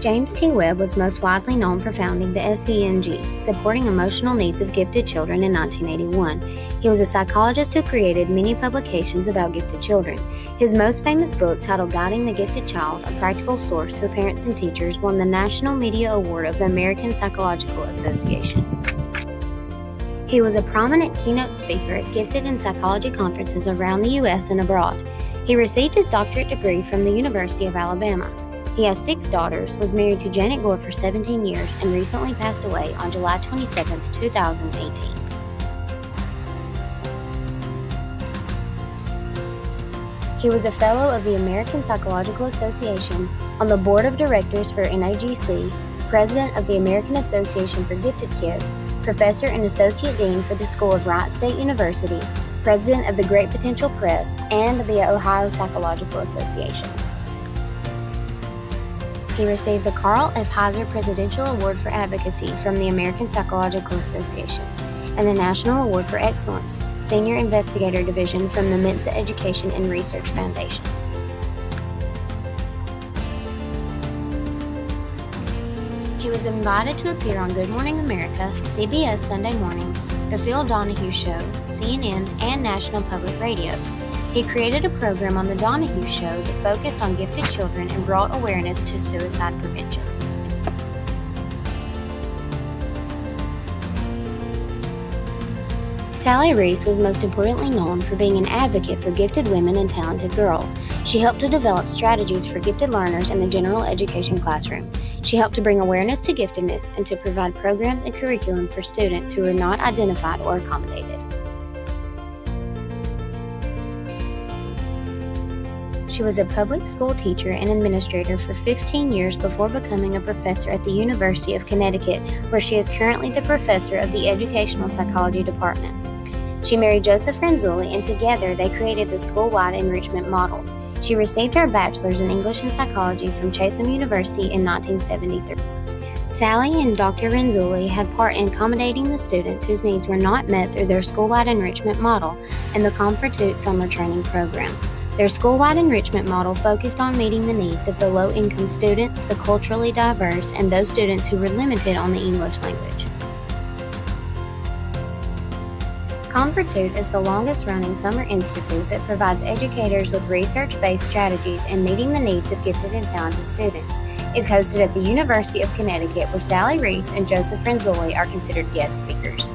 James T. Webb was most widely known for founding the SENG, Supporting Emotional Needs of Gifted Children, in 1981. He was a psychologist who created many publications about gifted children. His most famous book, titled Guiding the Gifted Child, a practical source for parents and teachers, won the National Media Award of the American Psychological Association. He was a prominent keynote speaker at gifted and psychology conferences around the U.S. and abroad. He received his doctorate degree from the University of Alabama. He has 6 daughters, was married to Janet Gore for 17 years, and recently passed away on July 22, 2018. He was a fellow of the American Psychological Association, on the board of directors for NAGC, president of the American Association for Gifted Kids, professor and associate dean for the School of Wright State University, president of the Great Potential Press, and the Ohio Psychological Association. He received the Carl F. Heiser Presidential Award for Advocacy from the American Psychological Association and the National Award for Excellence, Senior Investigator Division from the Mensa Education and Research Foundation. He was invited to appear on Good Morning America, CBS Sunday Morning, The Phil Donahue Show, CNN, and National Public Radio. He created a program on The Donahue Show that focused on gifted children and brought awareness to suicide prevention. Sally Reese was most importantly known for being an advocate for gifted women and talented girls. She helped to develop strategies for gifted learners in the general education classroom. She helped to bring awareness to giftedness and to provide programs and curriculum for students who were not identified or accommodated. She was a public school teacher and administrator for 15 years before becoming a professor at the University of Connecticut, where she is currently the professor of the Educational Psychology Department. She married Joseph Franzulli, and together they created the school-wide enrichment model. She received her bachelor's in English and Psychology from Chatham University in 1973. Sally and Dr. Franzulli had part in accommodating the students whose needs were not met through their school-wide enrichment model and the Comfortute summer training program. Their school-wide enrichment model focused on meeting the needs of the low-income students, the culturally diverse, and those students who were limited on the English language. Comfortute is the longest-running summer institute that provides educators with research-based strategies in meeting the needs of gifted and talented students. It's hosted at the University of Connecticut, where Sally Reese and Joseph Franzulli are considered guest speakers.